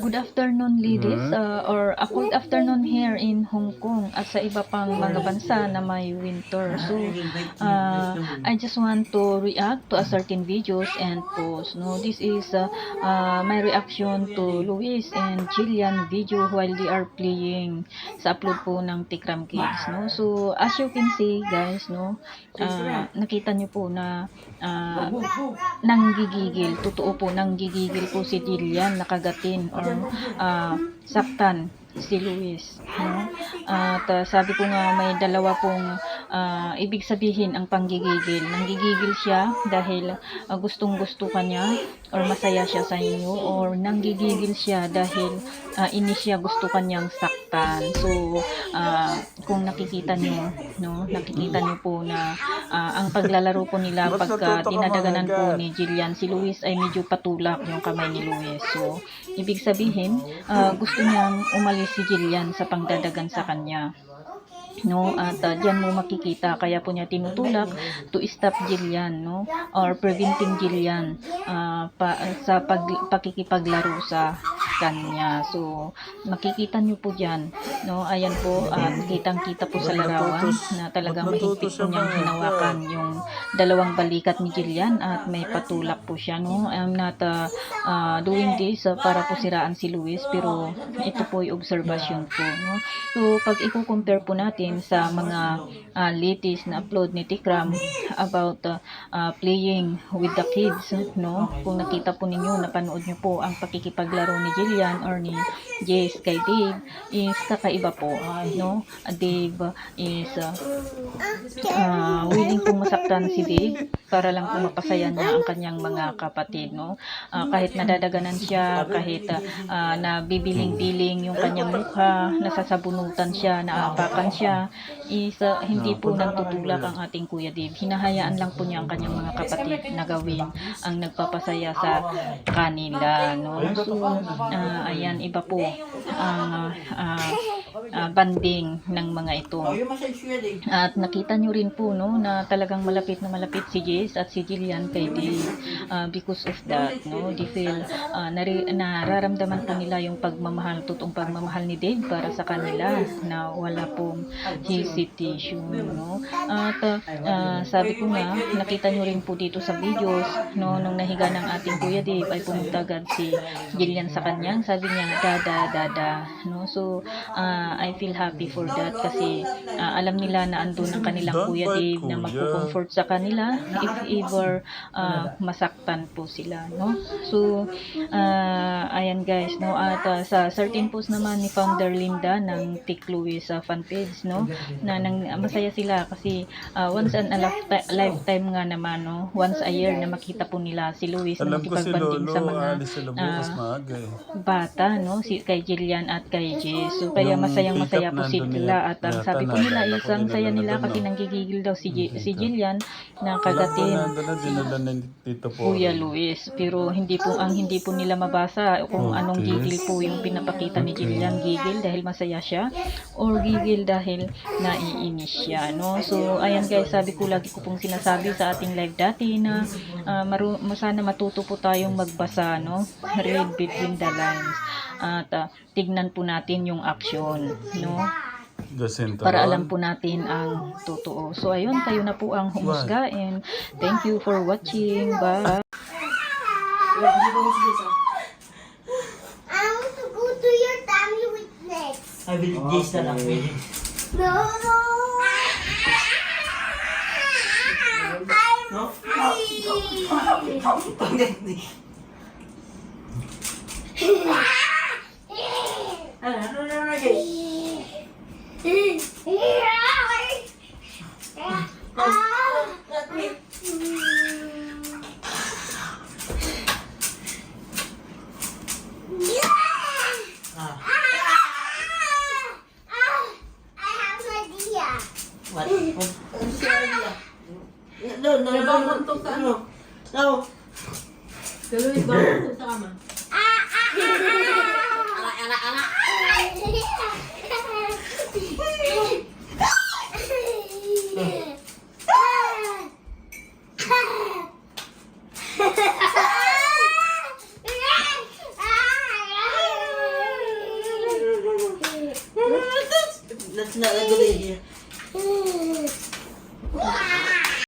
Good afternoon, ladies, or a cold afternoon here in Hong Kong at sa iba pang mga bansa na may winter. So, I just want to react to a certain videos and post. No, this is my reaction to Luis and Jillian video while they are playing sa upload po ng Tikram Kids. No, so as you can see, guys, no, nakita niyo po na nanggigigil. Totoo po, nanggigigil po si Jillian, nakagatin or saktan si Luis. No? At sabi ko nga may dalawa pong ibig sabihin ang panggigigil. Nanggigigil siya dahil gustong-gusto ka niya or masaya siya sa inyo, or nanggigigil siya dahil inis siya, gusto kanyang saktan. So, kung nakikita niyo, no, nakikita niyo po na ang paglalaro po nila pagka dinadaganan po ni Jillian, si Luis ay medyo patulak yung kamay ni Luis. So, ibig sabihin, gusto niyang umalis si Jillian sa pangdadagan sa kanya. No, at diyan mo makikita, kaya po niya tinutulak to stop Jillian, no, or preventing Jillian sa pakikipaglaro sa kanya. So, makikita niyo po diyan, no, ayan po, kitang-kita po sa larawan na talagang mahigpit po niyang hinawakan yung dalawang balikat ni Jillian at may patulak po siya, no. I'm not doing this para po siraan si Luis, pero ito po yung observation po, no. So, pag i-compare po natin sa mga latest na upload ni Tikram about playing with the kids, no, kung nakita po ninyo, napanood nyo po ang pakikipaglaro ni Jillian or ni Jess kay Dave, is kakaiba po, no. Dave is willing pong masaktan si Dave para lang po mapasaya niya ang kanyang mga kapatid, no. Kahit nadadaganan siya, kahit nabibiling-biling yung kanyang mukha, nasasabunutan siya, naapakan siya, is hindi po nagtutulak ang ating Kuya Dave. Hinahayaan lang po niya ang kanyang mga kapatid na gawin ang nagpapasaya sa kanila, no. So, ayan, iba po ang banding ng mga ito. At nakita nyo rin po, no, na talagang malapit na malapit si Jess at si Jillian kay Dave, because of that, no. They feel nararamdaman po nila yung pagmamahal, totoong pagmamahal ni Dave para sa kanila, na wala pong hesitation, no. At sabi ko nga, nakita nyo rin po dito sa videos, no, nung nahiga ng ating Kuya Dave ay pumunta agad si Jillian sa kanya, sabi niya dada, no. So I feel happy for that kasi alam nila na andun ang kanilang Kuya Dave na magko-comfort sa kanila if ever masaktan po sila, no. So ayan guys, no. At sa certain post naman ni Founder Linda ng Tik Luis fan page, no, na masaya sila kasi once in a lifetime nga naman, no, once a year na makita po nila si Luis na makipagbanding sa mga bata, no, kay Jillian at kay Jess. So kaya masayang-masaya po sila, at sabi po nila isang saya nila kasi nanggigigil daw si Jillian na kagatin Kuya Luis, pero hindi po nila mabasa kung anong gigil po yung pinapakita ni Jillian, gigil dahil masaya siya or gigil dahil naiinis siya, no. So ayan guys, sabi ko, lagi ko pong sinasabi sa ating live dati na sana matuto po tayong magbasa, no, read between the lines, at tignan po natin yung action, no, para alam po natin ang totoo. So ayun, kayo na po ang humusga, and thank you for watching. Bye. I want to go to your family with next. I will taste na lang. No. No? What? Nabangkot sa ano? No. Luis, bangkot sa kama. That's not a good idea.